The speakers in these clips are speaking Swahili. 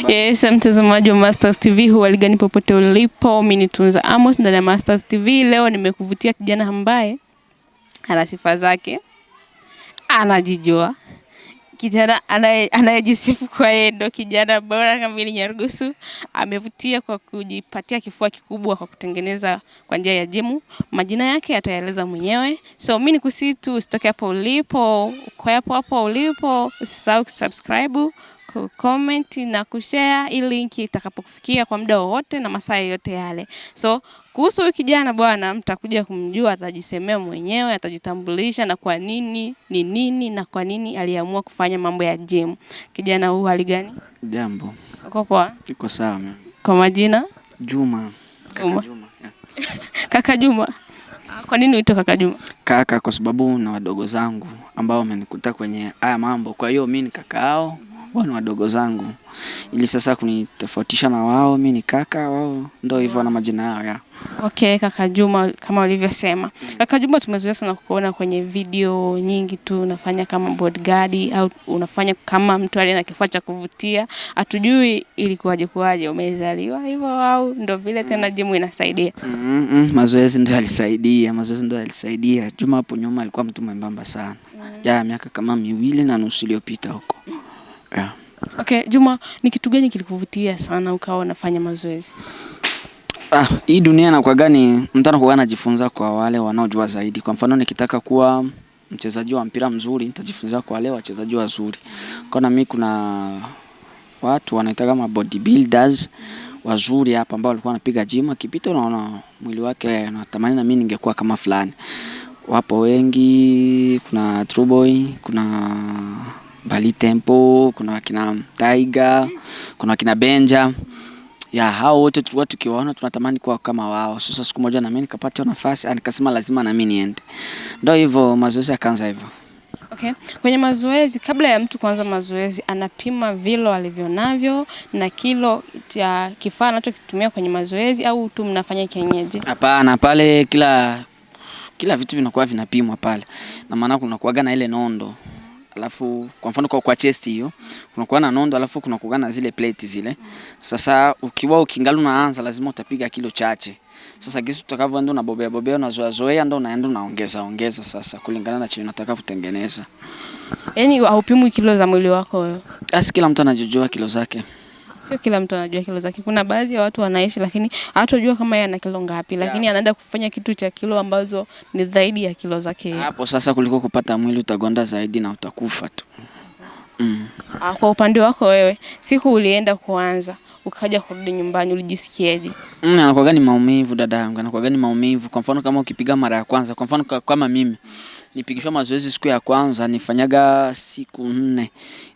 Yes, mtazamaji wa Mastaz TV, huwa gani popote ulipo, mimi ni Tunza Amos ndani ya Mastaz TV. Leo nimekuvutia kijana ambaye ana sifa zake, anajijua, kijana anayejisifu kwa yeye ndo kijana bora kamili Nyarugusu. Amevutia kwa kujipatia kifua kikubwa kwa kutengeneza kwa njia ya jimu. Majina yake ataeleza mwenyewe. So mimi nikusihi tu usitoke hapo ulipo, uko hapo ulipo, usisahau kusubscribe, comment na kushare ili link itakapokufikia kwa muda wowote na masaa yote yale. So kuhusu huyu kijana bwana, mtakuja kumjua, atajisemea mwenyewe, atajitambulisha na kwa nini ni nini na kwa nini aliamua kufanya mambo ya gym. Kijana huu hali gani? Jambo. Uko poa? Niko sawa. Kwa majina? Juma. Kaka Juma. Yeah. Kaka Juma. Kwa nini uitwe Kaka Juma? Kaka kwa sababu na wadogo zangu ambao wamenikuta kwenye haya mambo. Kwa hiyo mimi ni kaka yao, wao ni wadogo zangu. Ili sasa kunitofautisha na wao, mimi ni kaka wao, ndio hivyo na majina yao ya. Okay, Kaka Juma kama ulivyosema. Kaka Juma tumezoea sana kukuona kwenye video nyingi tu unafanya kama bodyguard au unafanya kama mtu aliye na kifua cha kuvutia. Hatujui ilikuwaje umezaliwa hivyo au ndio vile tena gym inasaidia? Mazoezi ndio yalisaidia. Juma hapo nyuma alikuwa mtu mwembamba sana. Ya miaka kama 2.5 iliyopita huko. Yeah. Okay, Juma, ni kitu gani kilikuvutia sana ukawa unafanya mazoezi? Hii dunia na kwa gani mtu anakuwa anajifunza kwa wale wanaojua zaidi. Kwa mfano nikitaka kuwa mchezaji wa mpira mzuri, nitajifunza kwa wale wachezaji wazuri. Kwa na mimi kuna watu wanaitwa kama bodybuilders wazuri hapa ambao walikuwa wanapiga gym, akipita unaona mwili wake anatamani na mimi ningekuwa kama fulani. Wapo wengi, kuna True Boy, kuna Bali Tempo, kuna kina Tiger, kuna kina Benja. Ya hao wote tulikuwa tukiwaona tunatamani kuwa kama wao. Sasa siku moja na mimi nikapata nafasi, nikasema lazima na mimi niende. Ndio hivyo mazoezi yakaanza hivyo. Okay. Kwenye mazoezi, kabla ya mtu kuanza mazoezi, anapima vilo alivyonavyo na kilo ya kifaa anachokitumia kwenye mazoezi au tu mnafanya kienyeji? Hapana, pale kila vitu vinakuwa vinapimwa pale. Na maana kunakuwa na ile nondo. Alafu kwa mfano kwa chest hiyo kunakuwa na nondo, alafu kunakuwa na zile plate zile. Sasa ukingali unaanza lazima utapiga kilo chache. Sasa kisu utakavyoenda na bobea na zoea ndo unaenda unaongeza sasa kulingana na chenye unataka kutengeneza. Yaani haupimwi kilo za mwili wako wewe? Basi kila mtu anajijua kilo zake. Sio kila mtu anajua kilo zake. Kuna baadhi ya watu wanaishi lakini hawatojua kama yeye ana kilo ngapi, lakini anaenda kufanya kitu cha kilo ambazo ni zaidi ya kilo zake. Hapo sasa kuliko kupata mwili utagonda zaidi na utakufa tu. Kwa upande wako wewe, siku ulienda kuanza ukaja kurudi nyumbani ulijisikiaje? Anakuwa ni maumivu dada yangu, anakuwa ni maumivu. Kwa mfano kama ukipiga mara ya kwanza, kwa mfano kama mimi nipigishwa mazoezi siku ya kwanza, nifanyaga siku 4.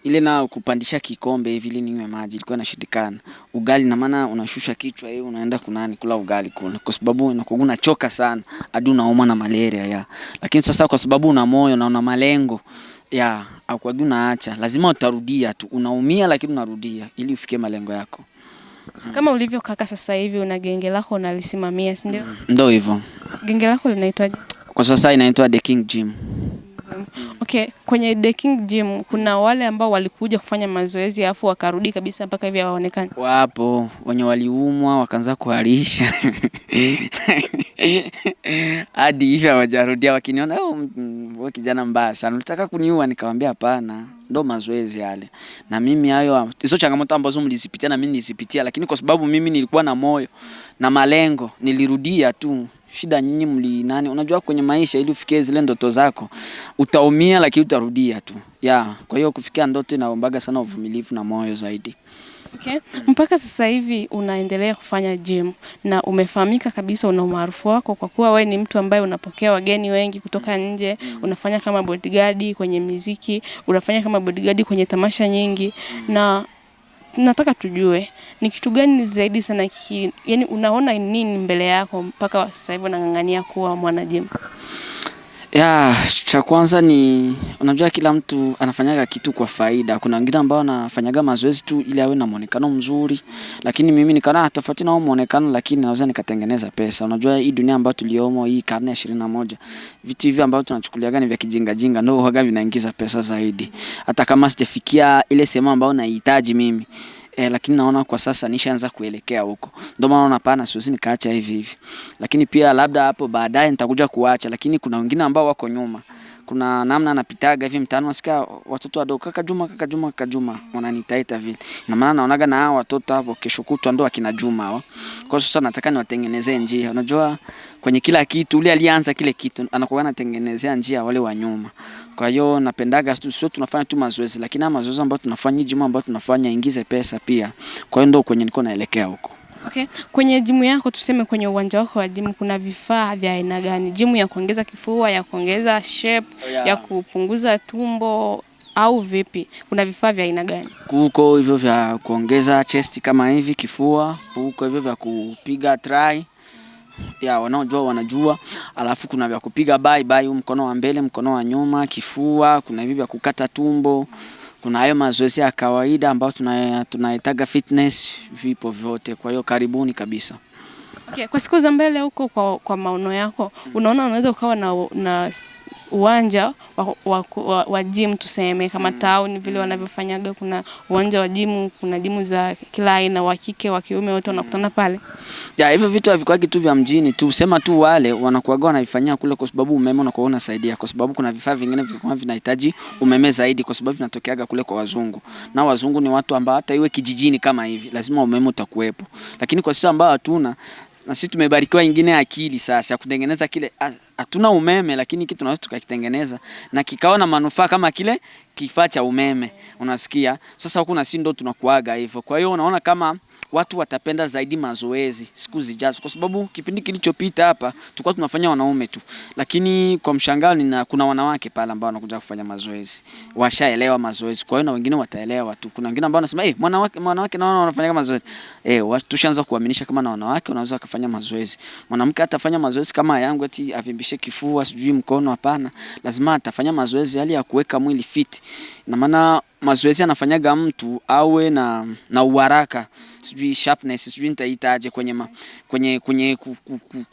Ile na kupandisha kikombe hivi ili ninywe maji ilikuwa inashindikana. Ugali na maana unashusha kichwa hiyo unaenda kula ugali kuna. Kwa sababu unakuwa unachoka sana, hadi unaumwa na malaria ya. Lakini sasa kwa sababu una moyo na una malengo ya au unaacha, lazima utarudia tu. Unaumia lakini unarudia ili ufikie malengo yako. Kama ulivyo kaka sasa hivi una genge lako unalisimamia, si ndio? Ndio hivyo. Genge lako linaitwaje? Kwa sasa inaitwa The King Gym. Okay, kwenye The King Gym kuna wale ambao walikuja kufanya mazoezi afu wakarudi kabisa mpaka hivi hawaonekani? Wapo, wenye waliumwa wakaanza kuharisha. Hadi hivi hawajarudia, wakiniona wewe kijana mbaya sana, unataka kuniua? Nikamwambia hapana, ndo mazoezi yale. Na mimi hayo hizo changamoto ambazo mlizipitia na mimi nilizipitia, lakini kwa sababu mimi nilikuwa na moyo na malengo nilirudia tu. Shida nyinyi unajua kwenye maisha ili ufikie zile ndoto zako utaumia lakini utarudia tu. Kwa hiyo kufikia ndoto inaombaga sana uvumilivu na moyo zaidi. Okay. Mpaka sasa hivi unaendelea kufanya gym na umefahamika kabisa, una umaarufu wako kwa kuwa wewe ni mtu ambaye unapokea wageni wengi kutoka nje, unafanya kama bodyguard kwenye muziki, unafanya kama bodyguard kwenye tamasha nyingi, na nataka tujue ni kitu gani zaidi sana yani unaona nini mbele yako mpaka sasa hivi unang'ang'ania kuwa mwana gym? Ya, cha kwanza ni unajua kila mtu anafanyaga kitu kwa faida. Kuna wengine ambao wanafanyaga mazoezi tu ili awe na muonekano mzuri, lakini mimi nikaona tofauti na huo muonekano, lakini naweza nikatengeneza pesa. Unajua hii dunia ambayo tuliomo, hii karne ya 21, vitu hivi ambavyo tunachukuliaga ni vya kijinga jinga ndio huwaga vinaingiza pesa zaidi. Hata kama sijafikia ile sehemu ambayo nahitaji mimi. Lakini naona kwa sasa nishaanza kuelekea huko. Ndio maana naona pana siwezi nikaacha hivi hivi. Lakini pia labda hapo baadaye nitakuja kuacha, lakini kuna wengine ambao wako nyuma. Kuna namna napitaga hivi mtaani nasikia watoto wadogo, kaka Juma, kaka Juma, kaka Juma wananitaita vile. Na maana naonaga na hao watoto hapo kesho kutwa ndo akina Juma hao. Kwa sasa nataka niwatengenezee njia. Unajua kwenye kila kitu ule alianza kile kitu anakuwa anatengenezea njia wale wa nyuma. Kwa hiyo napendaga sio tunafanya tu mazoezi, lakini na mazoezi ambayo tunafanya gym ambayo tunafanya ingize pesa pia. Kwa hiyo ndo kwenye niko naelekea huko. Okay. Kwenye jimu yako tuseme kwenye uwanja wako wa jimu kuna vifaa vya aina gani? Jimu ya kuongeza kifua, ya kuongeza shape, ya kupunguza tumbo au vipi? Kuna vifaa vya aina gani? Kuko hivyo vya kuongeza chest kama hivi kifua, kuko hivyo vya kupiga try. Wanaojua wanajua. Alafu kuna vya kupiga bai mkono wa mbele, mkono wa nyuma, kifua, kuna hivi vya kukata tumbo. Kuna hayo mazoezi ya kawaida ambayo tunaitaga fitness, vipo vyote. Kwa hiyo karibuni kabisa. Okay, kwa siku za mbele huko kwa maono yako, unaona unaweza ukawa na uwanja wa gym tuseme kama town vile wanavyofanyaga, kuna uwanja wa gym, kuna gym za kila aina, wa kike wa kiume wote wanakutana pale. Hivyo vitu havikuwa kitu vya mjini tu, sema tu wale wanakuaga wanaifanyia kule kwa sababu umeme unakuwa unasaidia, kwa sababu kuna vifaa vingine vilikuwa vinahitaji umeme zaidi kwa sababu vinatokeaga kule kwa wazungu. Na wazungu ni watu ambao hata iwe kijijini kama hivi lazima umeme utakuwepo. Lakini kwa sisi ambao hatuna, na sisi tumebarikiwa ingine akili sasa ya kutengeneza kile, hatuna umeme lakini kitu tunaweza tukakitengeneza na kikawa na manufaa kama kile kifaa cha umeme, unasikia. Sasa huku na sisi ndo tunakuaga hivyo. Kwa hiyo unaona kama watu watapenda zaidi mazoezi siku zijazo, kwa sababu kipindi kilichopita hapa tulikuwa tunafanya wanaume tu, lakini kwa mshangao kuna wanawake pale ambao wanakuja kufanya mazoezi, washaelewa mazoezi. Kwa hiyo na wengine wataelewa tu. Kuna wengine ambao wanasema mwanawake naona wanafanya mazoezi. Tushaanza kuaminisha kama na wanawake wanaweza kufanya mazoezi. Mwanamke atafanya mazoezi kama yangu eti avimbishe kifua sijui mkono, hapana. Lazima atafanya mazoezi hali ya kuweka mwili fit. Na maana mazoezi anafanyaga mtu awe na uharaka, sijui sharpness, sijui nitaitaje kwenye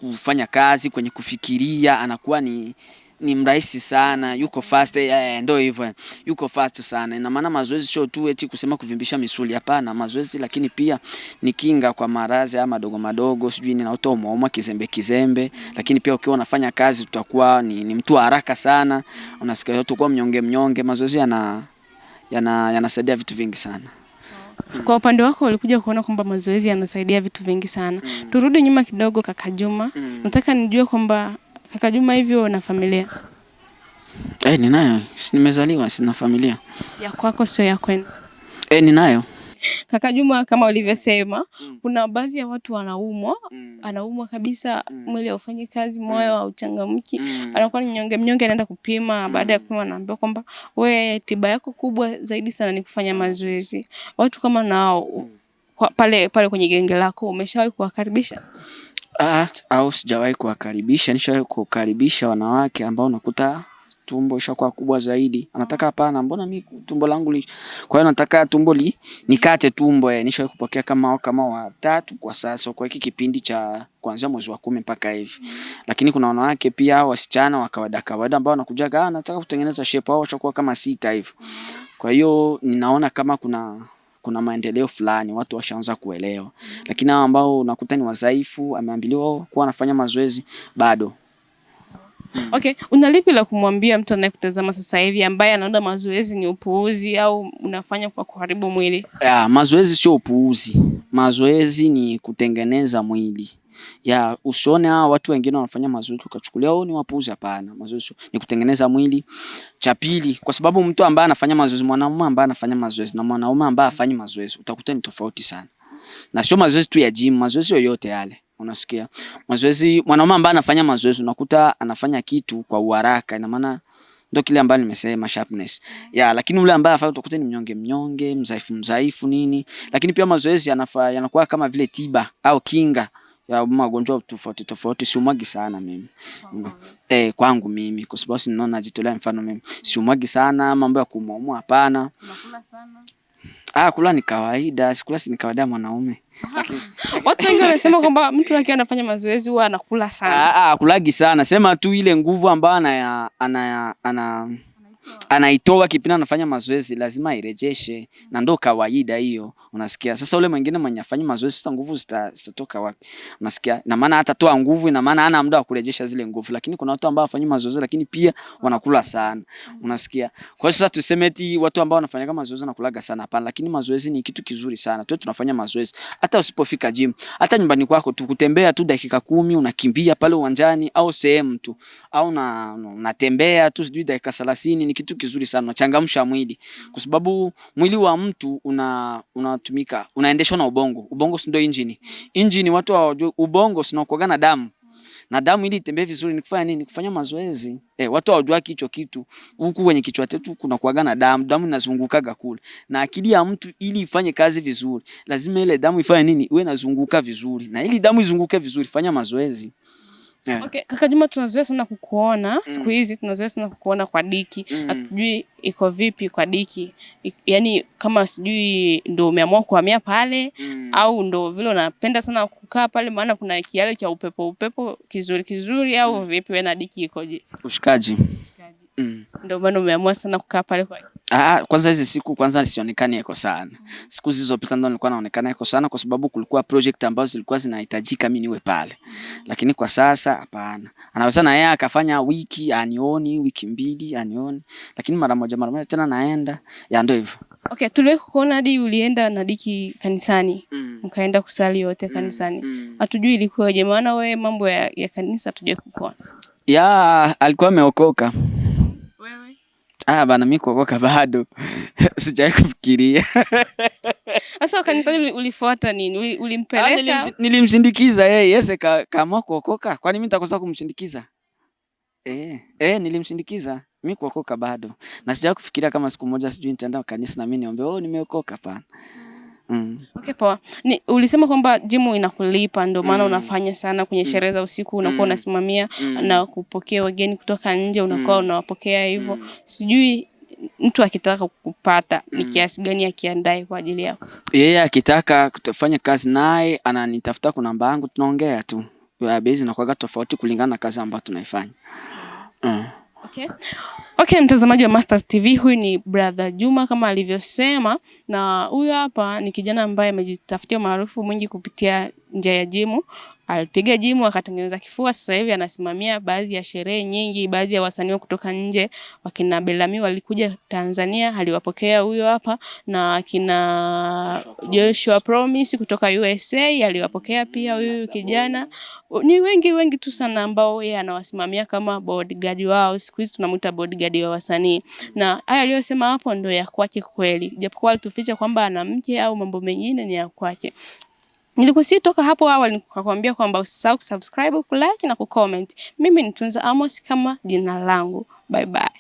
kufanya kazi, kwenye kufikiria, anakuwa ni mrahisi sana, yuko fast. Ndio hivyo, yuko fast sana. Ina maana mazoezi sio tu eti kusema kuvimbisha misuli, hapana. Mazoezi lakini pia ni kinga kwa maradhi ama madogo madogo, sijui ninautoa umauma kizembe, lakini pia ukiwa unafanya kazi utakuwa ni mtu haraka sana, unasikia utakuwa mnyonge. Mazoezi yanasaidia vitu vingi sana. Kwa upande wako ulikuja kuona kwamba mazoezi yanasaidia vitu vingi sana. Turudi nyuma kidogo, kaka Juma. Nataka nijue kwamba kaka Juma hivyo na familia? Ninayo. Nimezaliwa, sina familia. Ya kwako sio ya kwenu? Ninayo. Kaka Juma, kama ulivyosema, kuna baadhi ya watu anaumwa kabisa, mwili haufanyi kazi, moyo hauchangamki, anakuwa ni mnyonge, anaenda kupima, baada ya kupima anaambiwa kwamba wewe tiba yako kubwa zaidi sana ni kufanya mazoezi. Watu kama nao pale kwenye genge lako umeshawahi kuwakaribisha? Au sijawahi kuwakaribisha. Nishawahi kukaribisha wanawake ambao unakuta tumbo ishakuwa kubwa zaidi. Anataka hapana, mbona mimi tumbo langu kwa hiyo nataka tumbo nikate tumbo. Nishawahi kupokea kama watatu kwa sasa kwa hiki kipindi cha kuanzia mwezi wa 10 mpaka hivi. Lakini kuna wanawake pia wasichana wa kawaida ambao wanakuja nataka kutengeneza shape, au washakuwa kama 6 hivi. Kwa hiyo ninaona kama kuna maendeleo fulani, watu washaanza kuelewa. Lakini hao ambao unakuta ni wadhaifu, ameambiliwa kuwa anafanya mazoezi bado. Okay, unalipi la kumwambia mtu anayekutazama sasa hivi ambaye anaona mazoezi ni upuuzi au unafanya kwa kuharibu mwili? Mazoezi sio upuuzi. Mazoezi ni kutengeneza mwili. Usione watu wengine wanafanya mazoezi ukachukulia ni wapuuzi, hapana. Mazoezi ni kutengeneza mwili. Cha pili, kwa sababu mtu ambaye anafanya mazoezi, mwanamume ambaye anafanya mazoezi na mwanaume ambaye hafanyi mazoezi, utakuta ni tofauti sana. Na sio mazoezi tu ya gym, mazoezi yoyote yale. Unasikia? Mazoezi, mwanaume ambaye anafanya mazoezi unakuta anafanya kitu kwa uharaka, ina maana ndio kile ambacho nimesema sharpness. Lakini ule ambaye afanye utakuta ni mnyonge, mzaifu nini. Lakini pia mazoezi yanakuwa kama vile tiba au kinga ya magonjwa tofauti tofauti siumwagi sana mimi. Kwangu mimi kwa sababu si ninaona najitolea mfano mimi. Siumwagi sana mambo ya kuumwa hapana. Unakula sana? Kula ni kawaida, sikula si ni kawaida ya mwanaume. Watu wengi wanasema kwamba mtu akiwa anafanya mazoezi huwa anakula sana. Kulagi sana. Sema tu ile nguvu ambayo anaitoa kipindi anafanya mazoezi lazima irejeshe, na ndo kawaida hiyo, unasikia. Sasa ule mwingine mwenye afanya mazoezi sasa nguvu zitatoka wapi? Unasikia? Na maana hatatoa nguvu, ina maana hana muda wa kurejesha zile nguvu. Lakini kuna watu ambao wafanya mazoezi lakini pia wanakula sana, unasikia. Kwa hiyo sasa tuseme eti watu ambao wanafanya mazoezi wanakulaga sana, hapana. Lakini mazoezi ni kitu kizuri sana. Tunafanya mazoezi hata usipofika gym, hata nyumbani kwako tu kutembea tu dakika 10 unakimbia pale uwanjani au sehemu tu, au unatembea tu sijui dakika 30, ni kitu kizuri sana, unachangamsha mwili. Kwa sababu mwili wa mtu unatumika, unaendeshwa na ubongo. Ubongo si ndio engine watu hawajui. Ubongo si unakuwa na damu, na damu ili itembee vizuri ni kufanya nini? Kufanya mazoezi. Watu hawajui hicho kitu. Huku kwenye kichwa chetu kuna kuaga na damu inazungukaga kule. Na akili ya mtu ili ifanye kazi vizuri, lazima ile damu ifanye nini? Iwe inazunguka vizuri. Na ili damu izunguke vizuri, fanya mazoezi. Okay, kaka Juma, tunazoea sana kukuona siku hizi, tunazoea sana kukuona kwa Diki. Hatujui iko vipi kwa Diki. Yaani kama sijui ndo umeamua kuhamia pale au ndo vile unapenda sana kukaa pale maana kuna kiale cha upepo kizuri au vipi wewe na Diki ikoje? Ushikaji. Ndio maana umeamua sana kukaa pale kwa. Kwanza hizi siku kwanza sionekani yako sana. Siku zilizopita ndo nilikuwa naonekana yako sana kwa sababu kulikuwa project ambazo zilikuwa zinahitajika mimi niwe pale. Lakini kwa sasa hapana. Anaweza na yeye akafanya wiki anioni, wiki 2 anioni. Lakini mara moja tena naenda. Ndio hivyo. Okay, tuliwahi kuona hadi ulienda na Diki kanisani. Mkaenda kusali wote kanisani. Hatujui ilikuwaje maana wewe mambo ya kanisa hatujui kukuona. Alikuwa ameokoka. Wewe? Bana mimi kuokoka bado. Sijawahi kufikiria. Sasa kanisani ulifuata nini? Ulimpeleka? Nilimsindikiza yeye kaamua kuokoka. Kwani mimi nitakosa kumsindikiza? Nilimsindikiza. Mimi kuokoka bado. Na sijawahi kufikiria kama siku moja sijui nitaenda kanisa na mimi niombe nimeokoka, hapana. Okay, poa. Ulisema kwamba gym inakulipa ndio maana unafanya sana kwenye sherehe za usiku, unakuwa unasimamia na kupokea wageni kutoka nje, unakuwa unawapokea hivyo. Sijui mtu akitaka kukupata ni kiasi gani akiandae kwa ajili yako? Yeye akitaka kufanya kazi naye ananitafuta kwa namba yangu, tunaongea tu. Base inakuwa tofauti kulingana na kazi ambayo tunaifanya. Okay, mtazamaji wa Mastaz TV, huyu ni brother Juma kama alivyosema, na huyu hapa ni kijana ambaye amejitafutia maarufu mwingi kupitia njia ya gym. Alipiga gym akatengeneza kifua, sasa hivi anasimamia baadhi ya sherehe nyingi, baadhi ya wasanii kutoka nje. Wakina Bellamy walikuja Tanzania, aliwapokea huyo hapa, na kina Joshua Promise kutoka USA aliwapokea pia huyu kijana. Ni wengi tu sana ambao yeye anawasimamia kama bodyguard wao. Siku hizi tunamuita bodyguard wa wasanii. Na haya aliyosema hapo ndio ya kwake kweli. Japokuwa alituficha kwamba ana mke au mambo mengine, ni ya kwake. Nilikusii toka hapo awali nikakwambia kwamba usisahau kusubscribe, kulike na kucomment. Mimi ni Tunza Amos kama jina langu. Bye bye.